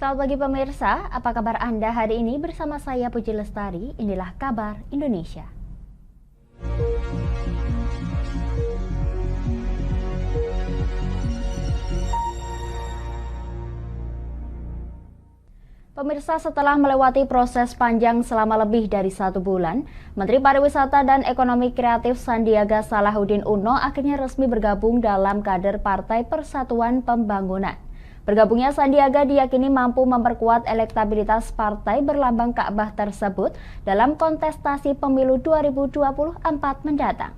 Selamat pagi pemirsa, apa kabar Anda hari ini? Bersama saya Puji Lestari, inilah kabar Indonesia. Pemirsa, setelah melewati proses panjang selama lebih dari 1 bulan, Menteri Pariwisata dan Ekonomi Kreatif Sandiaga Salahuddin Uno akhirnya resmi bergabung dalam kader Partai Persatuan Pembangunan. Bergabungnya Sandiaga diyakini mampu memperkuat elektabilitas partai berlambang Ka'bah tersebut dalam kontestasi pemilu 2024 mendatang.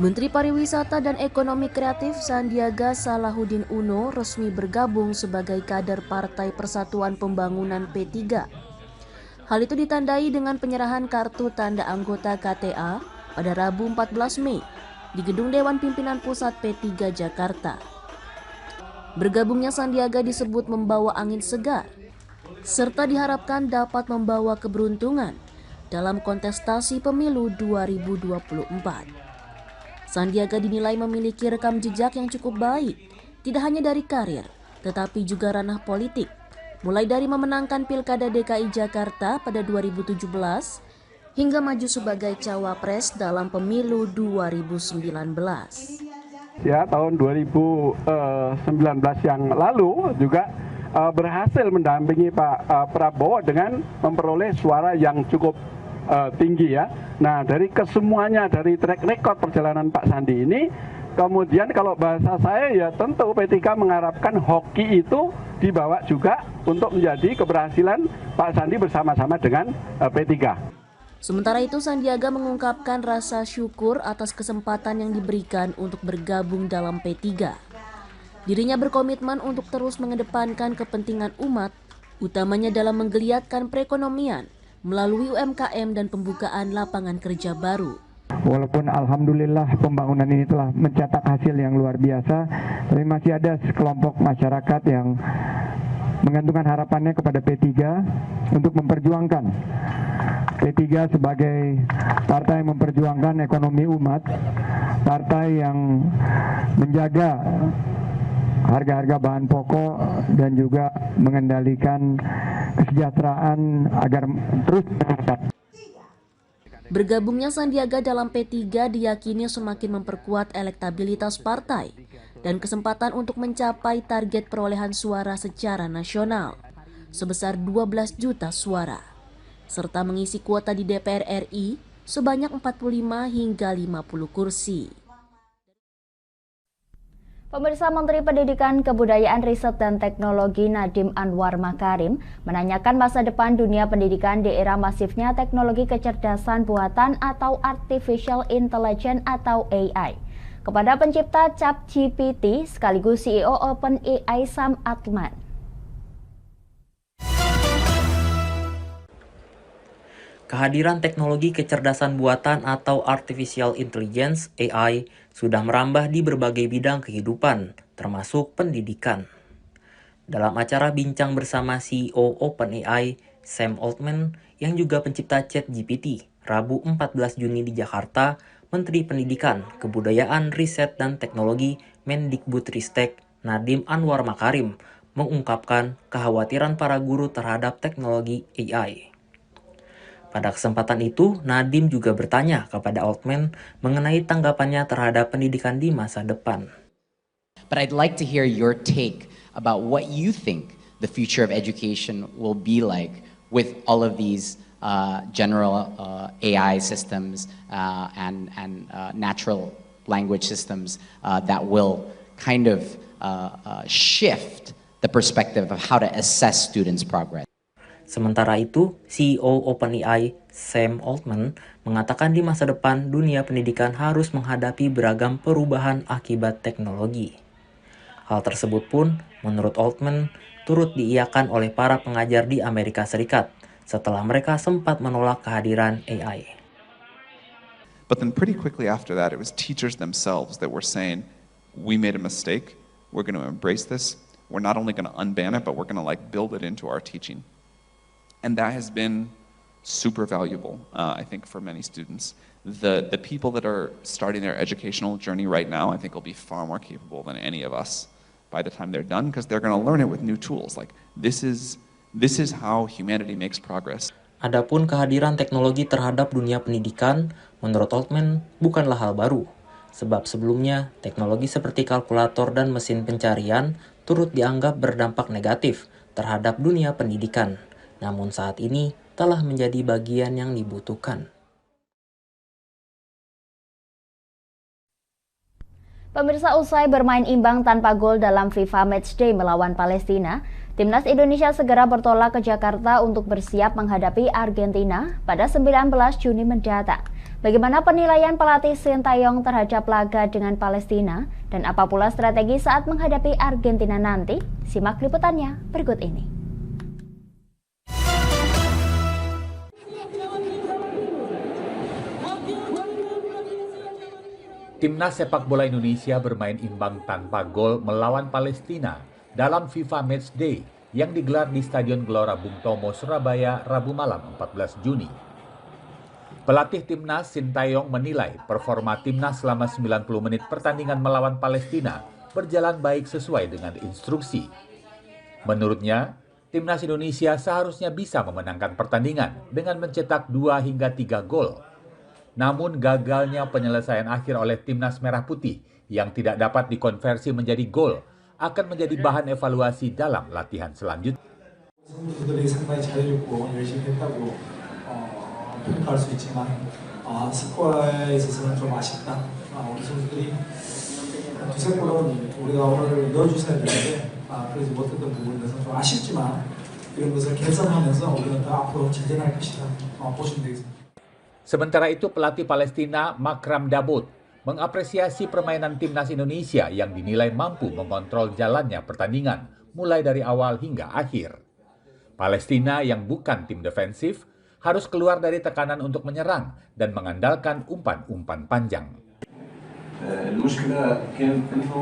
Menteri Pariwisata dan Ekonomi Kreatif Sandiaga Salahuddin Uno resmi bergabung sebagai kader Partai Persatuan Pembangunan P3. Hal itu ditandai dengan penyerahan kartu tanda anggota KTA pada Rabu 14 Mei di Gedung Dewan Pimpinan Pusat P3 Jakarta. Bergabungnya Sandiaga disebut membawa angin segar, serta diharapkan dapat membawa keberuntungan dalam kontestasi pemilu 2024. Sandiaga dinilai memiliki rekam jejak yang cukup baik, tidak hanya dari karir, tetapi juga ranah politik. Mulai dari memenangkan Pilkada DKI Jakarta pada 2017, hingga maju sebagai cawapres dalam pemilu 2019. Ya, tahun 2019 yang lalu juga berhasil mendampingi Pak Prabowo dengan memperoleh suara yang cukup tinggi ya. Nah, dari kesemuanya, dari track record perjalanan Pak Sandi ini, kemudian kalau bahasa saya ya tentu P3 mengharapkan hoki itu dibawa juga untuk menjadi keberhasilan Pak Sandi bersama-sama dengan P3. Sementara itu Sandiaga mengungkapkan rasa syukur atas kesempatan yang diberikan untuk bergabung dalam P3. Dirinya berkomitmen untuk terus mengedepankan kepentingan umat, utamanya dalam menggeliatkan perekonomian melalui UMKM dan pembukaan lapangan kerja baru. Walaupun alhamdulillah pembangunan ini telah mencetak hasil yang luar biasa, tapi masih ada sekelompok masyarakat yang menggantungkan harapannya kepada P3 untuk memperjuangkan P3 sebagai partai yang memperjuangkan ekonomi umat, partai yang menjaga harga-harga bahan pokok dan juga mengendalikan kesejahteraan agar terus meningkat. Bergabungnya Sandiaga dalam P3 diyakini semakin memperkuat elektabilitas partai dan kesempatan untuk mencapai target perolehan suara secara nasional sebesar 12 juta suara, serta mengisi kuota di DPR RI sebanyak 45 hingga 50 kursi. Pemirsa, Menteri Pendidikan, Kebudayaan, Riset, dan Teknologi Nadiem Anwar Makarim menanyakan masa depan dunia pendidikan di era masifnya teknologi kecerdasan buatan atau Artificial Intelligence atau AI kepada pencipta ChatGPT sekaligus CEO OpenAI Sam Altman. Kehadiran teknologi kecerdasan buatan atau Artificial Intelligence (AI) sudah merambah di berbagai bidang kehidupan, termasuk pendidikan. Dalam acara bincang bersama CEO OpenAI, Sam Altman, yang juga pencipta ChatGPT, Rabu 14 Juni di Jakarta, Menteri Pendidikan, Kebudayaan, Riset, dan Teknologi Mendikbudristek Nadiem Anwar Makarim mengungkapkan kekhawatiran para guru terhadap teknologi AI. Pada kesempatan itu, Nadiem juga bertanya kepada Altman mengenai tanggapannya terhadap pendidikan di masa depan. But I'd like to hear your take about what you think the future of education will be like with all of these general AI systems and natural language systems that will kind of shift the perspective of how to assess students' progress. Sementara itu, CEO OpenAI, Sam Altman, mengatakan di masa depan dunia pendidikan harus menghadapi beragam perubahan akibat teknologi. Hal tersebut pun, menurut Altman, turut diiyakan oleh para pengajar di Amerika Serikat setelah mereka sempat menolak kehadiran AI. But then pretty quickly after that, it was teachers themselves that were saying, we made a mistake, we're going to embrace this, we're not only going to unban it, but we're going to build it into our teaching. And that has been super valuable, I think, for many students. The people that are starting their educational journey right now, I think, will be far more capable than any of us by the time they're done, because they're going to learn it with new tools. Like, this is how humanity makes progress. Adapun kehadiran teknologi terhadap dunia pendidikan, menurut Altman, bukanlah hal baru. Sebab sebelumnya, teknologi seperti kalkulator dan mesin pencarian turut dianggap berdampak negatif terhadap dunia pendidikan. Namun saat ini telah menjadi bagian yang dibutuhkan. Pemirsa, usai bermain imbang tanpa gol dalam FIFA Matchday melawan Palestina, Timnas Indonesia segera bertolak ke Jakarta untuk bersiap menghadapi Argentina pada 19 Juni mendatang. Bagaimana penilaian pelatih Sintayong terhadap laga dengan Palestina dan apa pula strategi saat menghadapi Argentina nanti? Simak liputannya berikut ini. Timnas sepak bola Indonesia bermain imbang tanpa gol melawan Palestina dalam FIFA Matchday yang digelar di Stadion Gelora Bung Tomo, Surabaya, Rabu malam 14 Juni. Pelatih Timnas Sintayong menilai performa Timnas selama 90 menit pertandingan melawan Palestina berjalan baik sesuai dengan instruksi. Menurutnya, Timnas Indonesia seharusnya bisa memenangkan pertandingan dengan mencetak 2 hingga 3 gol. Namun gagalnya penyelesaian akhir oleh Timnas Merah Putih yang tidak dapat dikonversi menjadi gol akan menjadi bahan evaluasi dalam latihan selanjutnya. 선수들이 상당히 잘해줬고 열심히 했다고 평가할 수 있지만 스코어에 있어서는 좀 아쉽다. 우리 선수들이 두세 골은 우리가 오늘 넣어주셔야 되는데 그러지 못했던 부분에서 좀 아쉽지만 이런 것을 개선하면서 우리가 더 앞으로 전진할 것이다 보시면 되겠습니다. Sementara itu pelatih Palestina Makram Dabot mengapresiasi permainan Timnas Indonesia yang dinilai mampu mengontrol jalannya pertandingan mulai dari awal hingga akhir. Palestina yang bukan tim defensif harus keluar dari tekanan untuk menyerang dan mengandalkan umpan-umpan panjang. المشكلة كانت إنه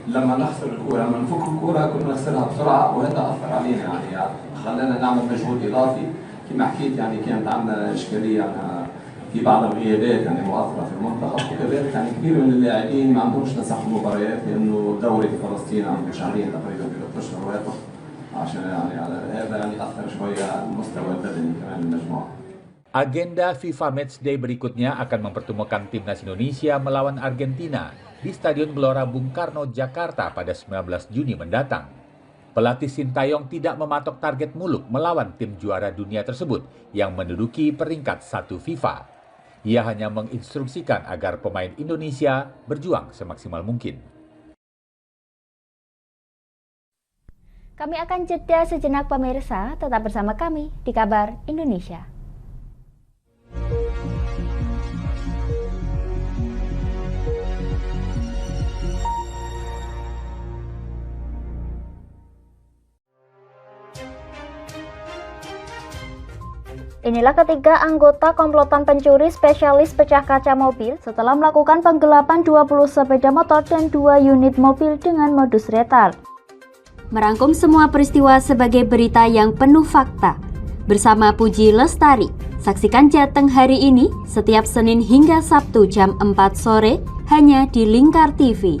لما نخسر الكورة لما نفك الكورة كنا نخسرها بسرعة وهذا أثر علينا يعني خلانا نعمل مجهود إضافي كما حكيت يعني كانت عندنا إشكالية في بعض الغيابات يعني مؤثرة في المنتخب وكذلك يعني كثير من اللاعبين ما عندهمش نسق مباريات لأنه دوري في فلسطين عنده شهرين تقريبا في 3 أشهر واقف عشان يعني على هذا يعني أثر شوية على المستوى البدني كمان للمجموعة. Agenda FIFA Matchday berikutnya akan mempertemukan Timnas Indonesia melawan Argentina di Stadion Gelora Bung Karno, Jakarta pada 19 Juni mendatang. Pelatih Sintayong tidak mematok target muluk melawan tim juara dunia tersebut yang menduduki peringkat 1 FIFA. Ia hanya menginstruksikan agar pemain Indonesia berjuang semaksimal mungkin. Kami akan jeda sejenak pemirsa, tetap bersama kami di Kabar Indonesia. Inilah ketiga anggota komplotan pencuri spesialis pecah kaca mobil setelah melakukan penggelapan 20 sepeda motor dan 2 unit mobil dengan modus retal. Merangkum semua peristiwa sebagai berita yang penuh fakta. Bersama Puji Lestari, saksikan Jateng hari ini setiap Senin hingga Sabtu jam 4 sore hanya di Lingkar TV.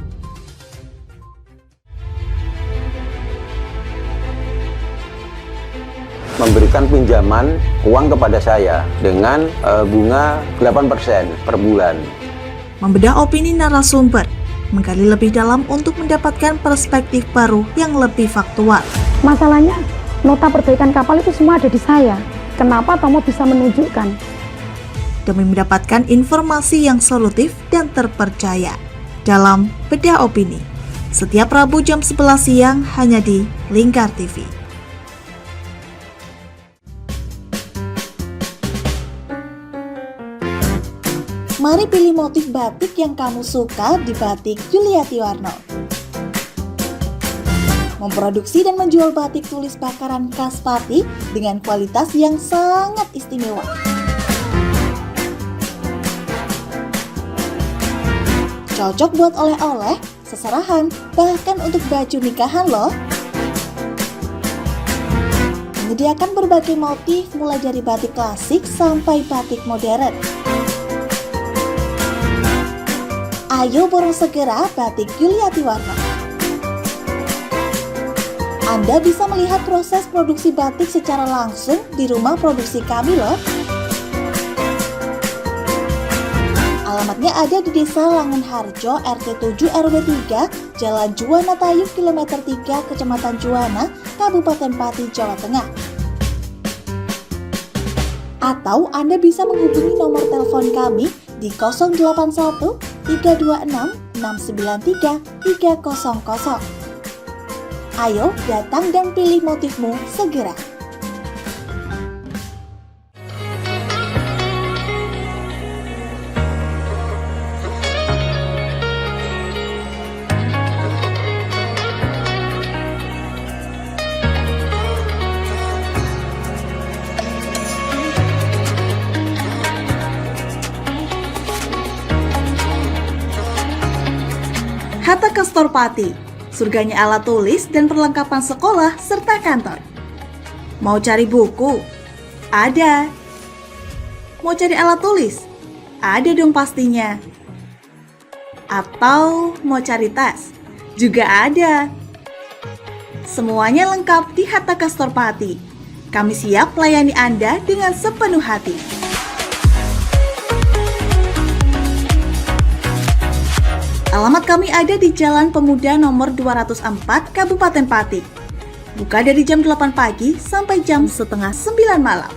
Memberikan pinjaman uang kepada saya dengan bunga 8% per bulan. Membedah opini narasumber, menggali lebih dalam untuk mendapatkan perspektif baru yang lebih faktual. Masalahnya, nota perbaikan kapal itu semua ada di saya. Kenapa Tomo bisa menunjukkan? Demi mendapatkan informasi yang solutif dan terpercaya dalam Bedah Opini. Setiap Rabu jam 11 siang hanya di Lingkar TV. Mari pilih motif batik yang kamu suka di Batik Yuliati Warno. Memproduksi dan menjual batik tulis bakaran khas Pati dengan kualitas yang sangat istimewa. Cocok buat oleh-oleh, seserahan, bahkan untuk baju nikahan loh. menyediakan berbagai motif mulai dari batik klasik sampai batik modern. Ayo borong segera batik Yuliati Warno. Anda bisa melihat proses produksi batik secara langsung di rumah produksi kami loh. Alamatnya ada di Desa Langenharjo, RT 7 RW 3, Jalan Juwana Tayu, Kilometer 3, Kecamatan Juwana, Kabupaten Pati, Jawa Tengah. Atau Anda bisa menghubungi nomor telepon kami di 081 326 693 300. Ayo datang dan pilih motifmu segera. Hatta Castor Pati, surganya alat tulis dan perlengkapan sekolah serta kantor. Mau cari buku? Ada. Mau cari alat tulis? Ada dong pastinya. Atau mau cari tas? Juga ada. Semuanya lengkap di Hatta Castor Pati. Kami siap melayani Anda dengan sepenuh hati. Alamat kami ada di Jalan Pemuda nomor 204, Kabupaten Pati. Buka dari jam 8 pagi sampai jam setengah 9 malam.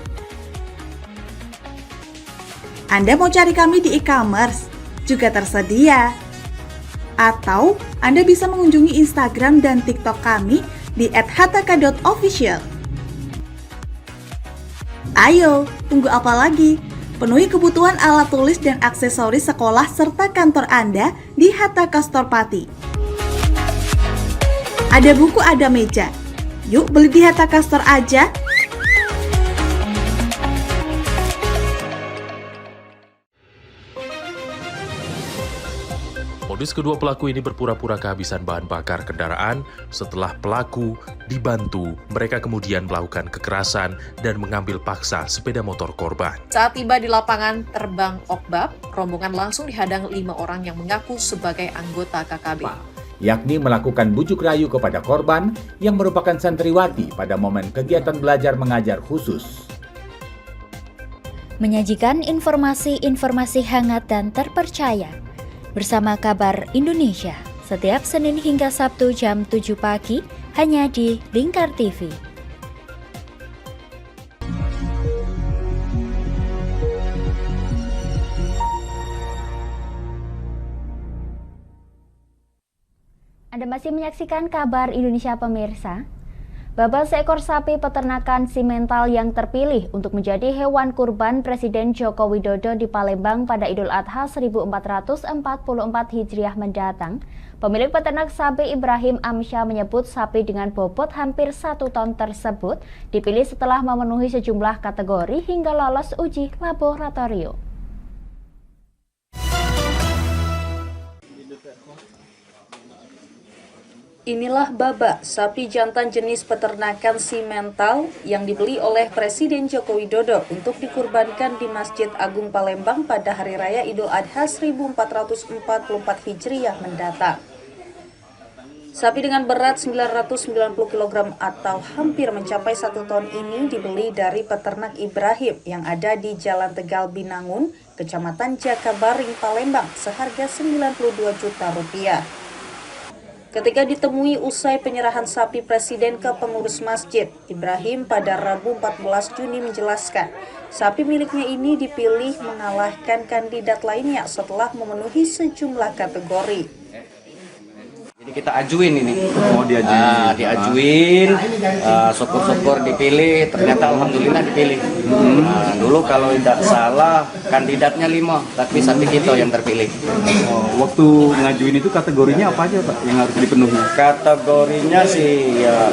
Anda mau cari kami di e-commerce? Juga tersedia. Atau Anda bisa mengunjungi Instagram dan TikTok kami di @hataka.official. Ayo, tunggu apa lagi? Penuhi kebutuhan alat tulis dan aksesoris sekolah serta kantor Anda di Hatta Castor Pati. Ada buku, ada meja. Yuk beli di Hatta Castor aja. Modus kedua pelaku ini berpura-pura kehabisan bahan bakar kendaraan. Setelah pelaku dibantu, mereka kemudian melakukan kekerasan dan mengambil paksa sepeda motor korban. Saat tiba di lapangan terbang Okbab, rombongan langsung dihadang 5 orang yang mengaku sebagai anggota KKB. Yakni melakukan bujuk rayu kepada korban yang merupakan santriwati pada momen kegiatan belajar mengajar khusus. Menyajikan informasi-informasi hangat dan terpercaya bersama Kabar Indonesia setiap Senin hingga Sabtu jam 7 pagi hanya di Lingkar TV. Anda masih menyaksikan Kabar Indonesia pemirsa. Baba seekor sapi peternakan simental yang terpilih untuk menjadi hewan kurban Presiden Joko Widodo di Palembang pada Idul Adha 1444 Hijriah mendatang. Pemilik peternak sapi Ibrahim Amsyah menyebut sapi dengan bobot hampir 1 ton tersebut dipilih setelah memenuhi sejumlah kategori hingga lolos uji laboratorium. Inilah Baba, sapi jantan jenis peternakan simental yang dibeli oleh Presiden Joko Widodo untuk dikurbankan di Masjid Agung Palembang pada Hari Raya Idul Adha 1444 Hijriah mendatang. Sapi dengan berat 990 kg atau hampir mencapai 1 ton ini dibeli dari peternak Ibrahim yang ada di Jalan Tegal Binangun, Kecamatan Jakabaring, Palembang seharga Rp92 juta. Ketika ditemui usai penyerahan sapi Presiden ke pengurus masjid, Ibrahim pada Rabu 14 Juni menjelaskan, sapi miliknya ini dipilih mengalahkan kandidat lainnya setelah memenuhi sejumlah kategori. Jadi kita ajuin ini, diajuin, syukur-syukur dipilih, ternyata alhamdulillah dipilih. Dulu kalau tidak salah kandidatnya 5, tapi sapi kita yang terpilih. Waktu ngajuin itu kategorinya apa aja Pak yang harus dipenuhi? Kategorinya sih ya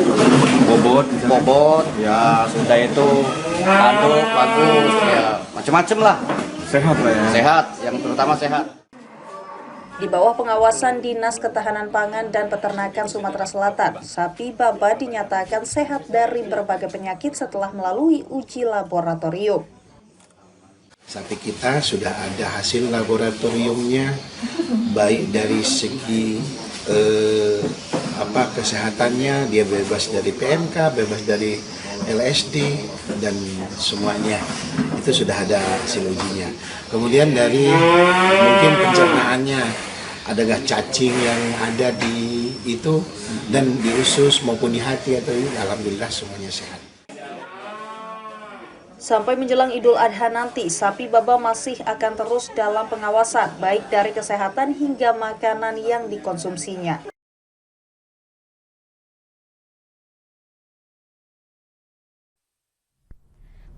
bobot, ya sudah itu tanduk bagus, ya macam-macam lah. Sehat lah ya. Sehat, yang terutama sehat. Di bawah pengawasan Dinas Ketahanan Pangan dan Peternakan Sumatera Selatan, sapi Baba dinyatakan sehat dari berbagai penyakit setelah melalui uji laboratorium. Sapi kita sudah ada hasil laboratoriumnya, baik dari segi kesehatannya, dia bebas dari PMK, bebas dari LSD, dan semuanya itu sudah ada hasil ujinya. Kemudian dari mungkin pencernaannya, adakah cacing yang ada di itu dan di usus maupun di hati atau ini, alhamdulillah semuanya sehat. Sampai menjelang Idul Adha nanti, sapi Baba masih akan terus dalam pengawasan, baik dari kesehatan hingga makanan yang dikonsumsinya.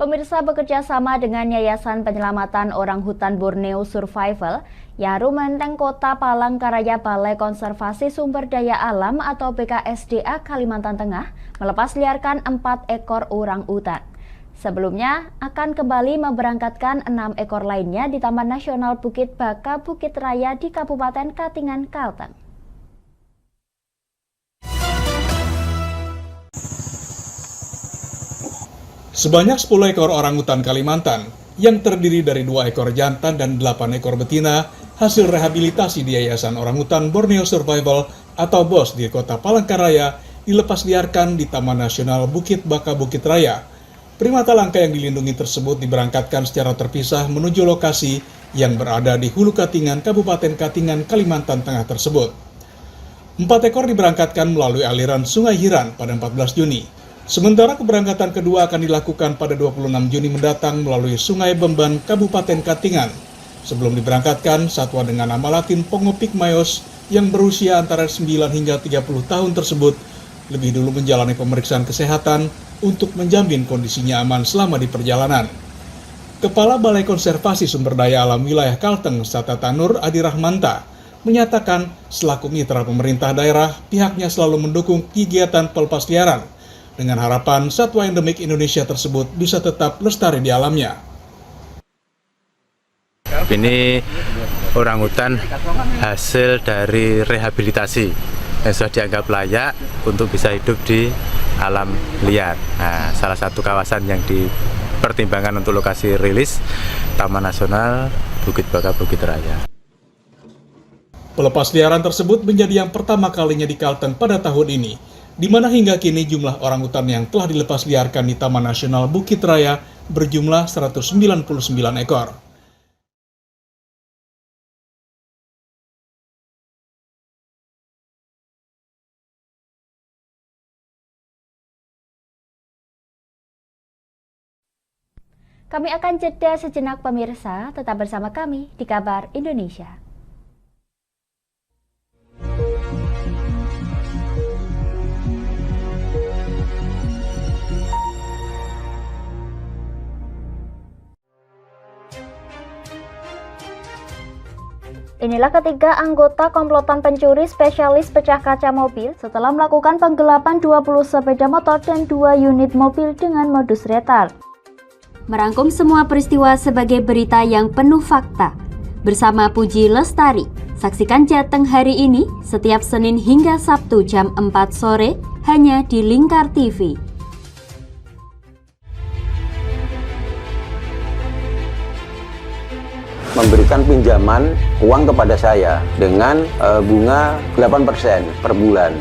Pemirsa, bekerja sama dengan Yayasan Penyelamatan Orangutan Borneo Survival, Yaru Menteng Kota Palangkaraya Balai Konservasi Sumber Daya Alam atau BKSDA Kalimantan Tengah melepas liarkan 4 ekor orangutan. Sebelumnya akan kembali memberangkatkan 6 ekor lainnya di Taman Nasional Bukit Baka Bukit Raya di Kabupaten Katingan, Kalteng. Sebanyak 10 ekor orangutan Kalimantan yang terdiri dari 2 ekor jantan dan 8 ekor betina hasil rehabilitasi di Yayasan Orangutan Borneo Survival atau BOS di Kota Palangkaraya dilepas liarkan di Taman Nasional Bukit Baka Bukit Raya. Primata langka yang dilindungi tersebut diberangkatkan secara terpisah menuju lokasi yang berada di Hulu Katingan, Kabupaten Katingan, Kalimantan Tengah tersebut. 4 ekor diberangkatkan melalui aliran Sungai Hiran pada 14 Juni. Sementara keberangkatan kedua akan dilakukan pada 26 Juni mendatang melalui Sungai Bemban, Kabupaten Katingan. Sebelum diberangkatkan, satwa dengan nama latin Pongo pygmaeus yang berusia antara 9 hingga 30 tahun tersebut lebih dulu menjalani pemeriksaan kesehatan untuk menjamin kondisinya aman selama di perjalanan. Kepala Balai Konservasi Sumber Daya Alam Wilayah Kalteng, Satata Nur Adi Rahmanta, menyatakan selaku mitra pemerintah daerah, pihaknya selalu mendukung kegiatan pelepas liaran dengan harapan satwa endemik Indonesia tersebut bisa tetap lestari di alamnya. Ini orangutan hasil dari rehabilitasi yang sudah dianggap layak untuk bisa hidup di alam liar. Nah, salah satu kawasan yang dipertimbangkan untuk lokasi rilis Taman Nasional Bukit Baka Bukit Raya. Pelepas liaran tersebut menjadi yang pertama kalinya di Kalteng pada tahun ini, di mana hingga kini jumlah orangutan yang telah dilepas liarkan di Taman Nasional Bukit Raya berjumlah 199 ekor. Kami akan jeda sejenak pemirsa, tetap bersama kami di Kabar Indonesia. Inilah ketiga anggota komplotan pencuri spesialis pecah kaca mobil setelah melakukan penggelapan 20 sepeda motor dan 2 unit mobil dengan modus retal. Merangkum semua peristiwa sebagai berita yang penuh fakta. Bersama Puji Lestari, saksikan Jateng hari ini setiap Senin hingga Sabtu jam 4 sore hanya di Lingkar TV. Memberikan pinjaman uang kepada saya dengan bunga 8% per bulan.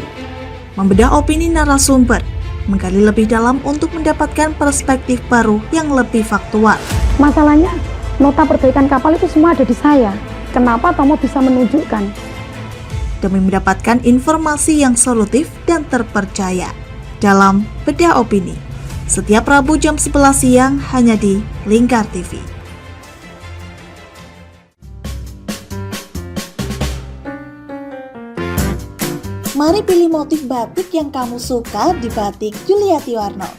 Membedah opini narasumber, menggali lebih dalam untuk mendapatkan perspektif baru yang lebih faktual. Masalahnya, nota perbaikan kapal itu semua ada di saya. Kenapa Tomo bisa menunjukkan? Demi mendapatkan informasi yang solutif dan terpercaya. Dalam Bedah Opini, setiap Rabu jam 11 siang hanya di Lingkar TV. Mari pilih motif batik yang kamu suka di Batik Juliati Warno.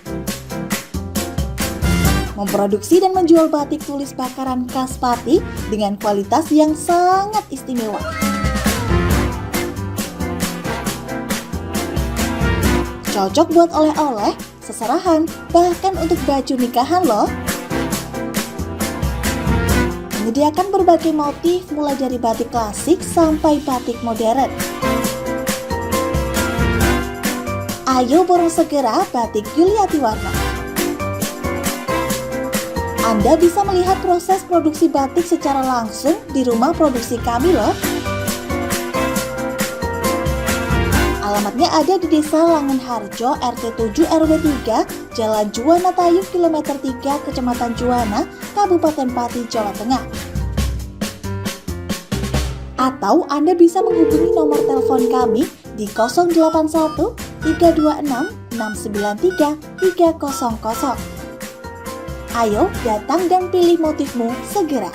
Memproduksi dan menjual batik tulis bakaran khas Pati dengan kualitas yang sangat istimewa. Cocok buat oleh-oleh, seserahan, bahkan untuk baju nikahan loh. menyediakan berbagai motif mulai dari batik klasik sampai batik modern. Ayo borong segera batik Yuliati Warno. Anda bisa melihat proses produksi batik secara langsung di rumah produksi kami loh. Alamatnya ada di Desa Langenharjo, RT 7 RW 3, Jalan Juwana Tayu, Kilometer 3, Kecamatan Juwana, Kabupaten Pati, Jawa Tengah. Atau Anda bisa menghubungi nomor telepon kami di 081 326 693 300. Ayo datang dan pilih motifmu segera.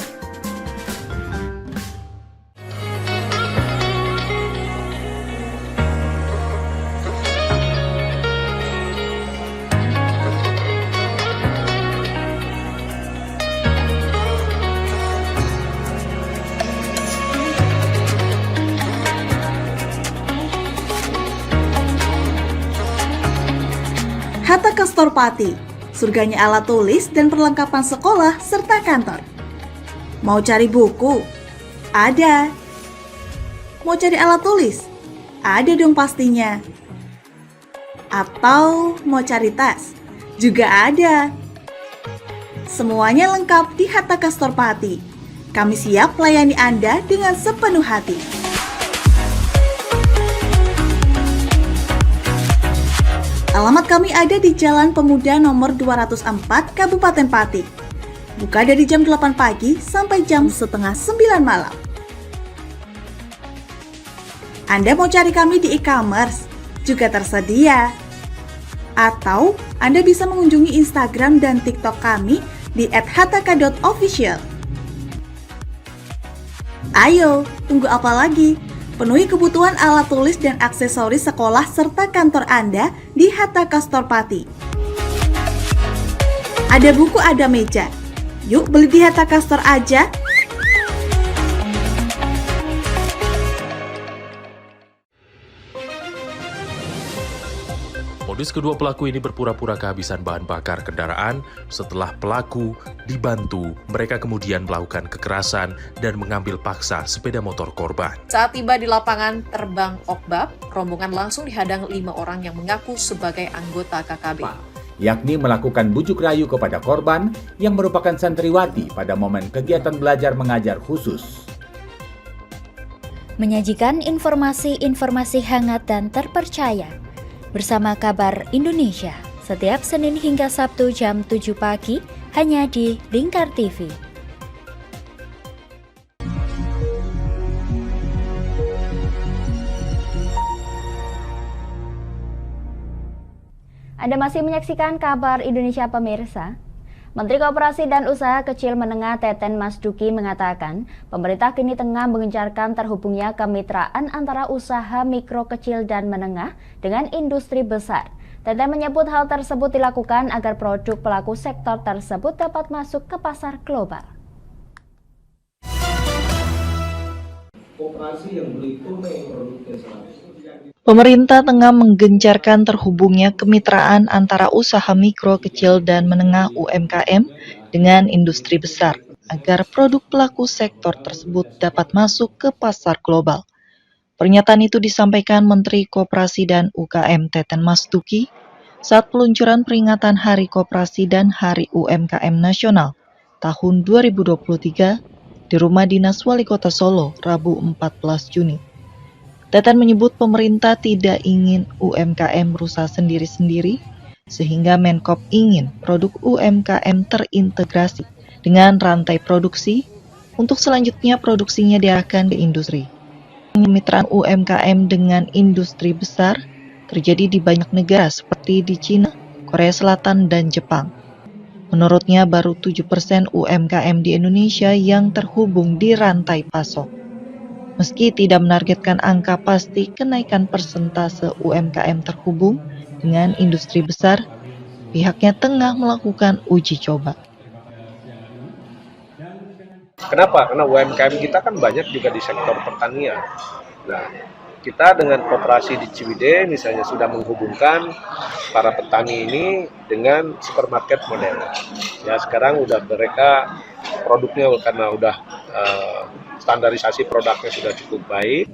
Hatta Kastor Pati, surganya alat tulis dan perlengkapan sekolah serta kantor. Mau cari buku? Ada. Mau cari alat tulis? Ada dong pastinya. Atau mau cari tas? Juga ada. Semuanya lengkap di Hatta Kastor Pati. Kami siap melayani Anda dengan sepenuh hati. Alamat kami ada di Jalan Pemuda nomor 204, Kabupaten Pati. Buka dari jam 8 pagi sampai jam setengah 9 malam. Anda mau cari kami di e-commerce? Juga tersedia. Atau Anda bisa mengunjungi Instagram dan TikTok kami di @hattaka.official. Ayo, tunggu apa lagi? Penuhi kebutuhan alat tulis dan aksesoris sekolah serta kantor Anda di Hatta Kastor Pati. Ada buku, ada meja. Yuk beli di Hatta Kastor aja. Modus kedua pelaku ini berpura-pura kehabisan bahan bakar kendaraan. Setelah pelaku dibantu, mereka kemudian melakukan kekerasan dan mengambil paksa sepeda motor korban. Saat tiba di lapangan terbang Okbab, rombongan langsung dihadang 5 orang yang mengaku sebagai anggota KKB. Yakni melakukan bujuk rayu kepada korban yang merupakan santriwati pada momen kegiatan belajar mengajar khusus. Menyajikan informasi-informasi hangat dan terpercaya bersama Kabar Indonesia setiap Senin hingga Sabtu jam 7 pagi hanya di Lingkar TV. Anda masih menyaksikan Kabar Indonesia pemirsa. Menteri Koperasi dan Usaha Kecil Menengah Teten Mas Duki mengatakan, pemerintah kini tengah mengencarkan terhubungnya kemitraan antara usaha mikro, kecil, dan menengah dengan industri besar. Teten menyebut hal tersebut dilakukan agar produk pelaku sektor tersebut dapat masuk ke pasar global. Koperasi yang beli tunai produknya 100. Pemerintah tengah menggencarkan terhubungnya kemitraan antara usaha mikro, kecil, dan menengah UMKM dengan industri besar agar produk pelaku sektor tersebut dapat masuk ke pasar global. Pernyataan itu disampaikan Menteri Koperasi dan UKM Teten Mas Duki saat peluncuran peringatan Hari Koperasi dan Hari UMKM Nasional tahun 2023 di Rumah Dinas Wali Kota Solo, Rabu 14 Juni. Teten menyebut pemerintah tidak ingin UMKM berusaha sendiri-sendiri, sehingga Menkop ingin produk UMKM terintegrasi dengan rantai produksi untuk selanjutnya produksinya diarahkan ke industri. Kemitraan UMKM dengan industri besar terjadi di banyak negara seperti di Cina, Korea Selatan, dan Jepang. Menurutnya baru 7% UMKM di Indonesia yang terhubung di rantai pasok. Meski tidak menargetkan angka pasti kenaikan persentase UMKM terhubung dengan industri besar, pihaknya tengah melakukan uji coba. Kenapa? Karena UMKM kita kan banyak juga di sektor pertanian. Nah, kita dengan koperasi di Ciwidey misalnya sudah menghubungkan para petani ini dengan supermarket modern. Ya, sekarang udah mereka produknya karena udah standarisasi produknya sudah cukup baik.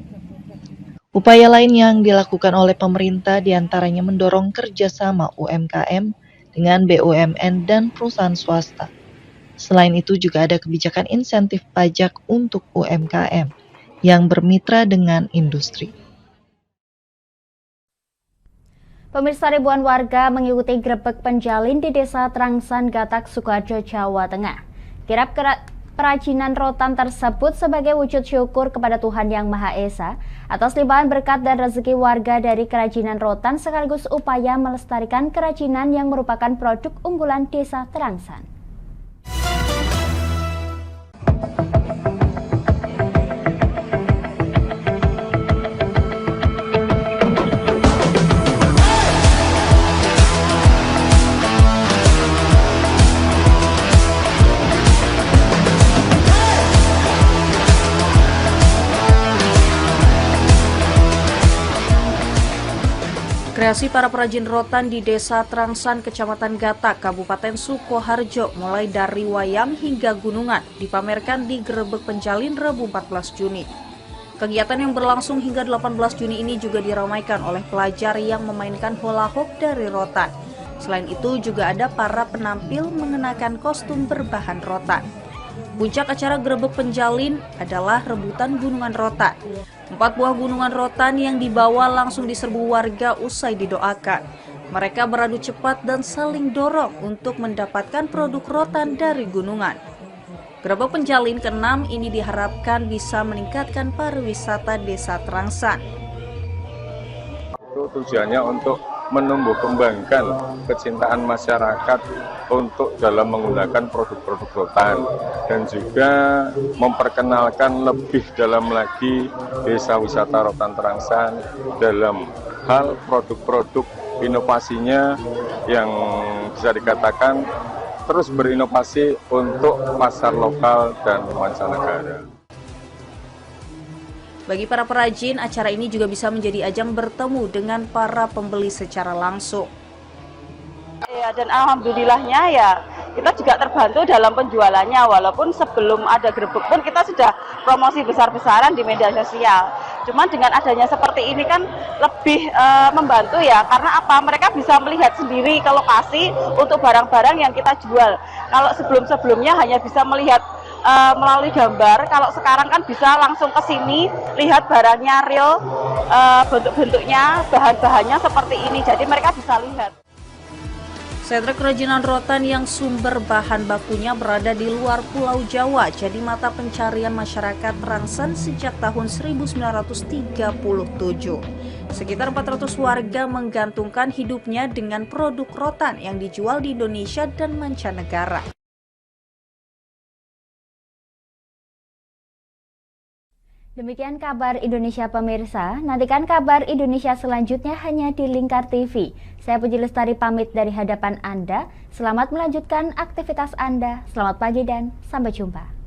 Upaya lain yang dilakukan oleh pemerintah diantaranya mendorong kerjasama UMKM dengan BUMN dan perusahaan swasta. Selain itu juga ada kebijakan insentif pajak untuk UMKM yang bermitra dengan industri. Pemirsa, ribuan warga mengikuti grebek penjalin di Desa Trangsan, Gatak, Sukoharjo, Jawa Tengah. Kirap kerajinan rotan tersebut sebagai wujud syukur kepada Tuhan Yang Maha Esa atas limpahan berkat dan rezeki warga dari kerajinan rotan sekaligus upaya melestarikan kerajinan yang merupakan produk unggulan Desa Trangsan. Kreasi para perajin rotan di Desa Trangsan, Kecamatan Gatak, Kabupaten Sukoharjo, mulai dari wayang hingga gunungan, dipamerkan di Grebek Penjalin Rabu 14 Juni. Kegiatan yang berlangsung hingga 18 Juni ini juga diramaikan oleh pelajar yang memainkan hula hoop dari rotan. Selain itu juga ada para penampil mengenakan kostum berbahan rotan. Puncak acara Grebek Penjalin adalah rebutan gunungan rotan. 4 buah gunungan rotan yang dibawa langsung diserbu warga usai didoakan. Mereka beradu cepat dan saling dorong untuk mendapatkan produk rotan dari gunungan. Grebek Penjalin ke-6 ini diharapkan bisa meningkatkan pariwisata Desa Trangsan. Tujuannya untuk menumbuh kembangkan kecintaan masyarakat untuk dalam menggunakan produk-produk rotan dan juga memperkenalkan lebih dalam lagi desa wisata Rotan Trangsan dalam hal produk-produk inovasinya yang bisa dikatakan terus berinovasi untuk pasar lokal dan mancanegara. Bagi para perajin, acara ini juga bisa menjadi ajang bertemu dengan para pembeli secara langsung. Ya, dan alhamdulillahnya ya kita juga terbantu dalam penjualannya, walaupun sebelum ada grebek pun kita sudah promosi besar-besaran di media sosial. Cuman dengan adanya seperti ini kan lebih membantu ya, karena apa? Mereka bisa melihat sendiri ke lokasi untuk barang-barang yang kita jual. Kalau sebelum-sebelumnya hanya bisa melihat melalui gambar, kalau sekarang kan bisa langsung ke sini, lihat barangnya real, bentuk-bentuknya, bahan-bahannya seperti ini, jadi mereka bisa lihat. Sentra kerajinan rotan yang sumber bahan bakunya berada di luar Pulau Jawa jadi mata pencarian masyarakat Trangsan sejak tahun 1937. Sekitar 400 warga menggantungkan hidupnya dengan produk rotan yang dijual di Indonesia dan mancanegara. Demikian kabar Indonesia pemirsa, nantikan kabar Indonesia selanjutnya hanya di Lingkar TV. Saya Puji Lestari pamit dari hadapan Anda, selamat melanjutkan aktivitas Anda, selamat pagi dan sampai jumpa.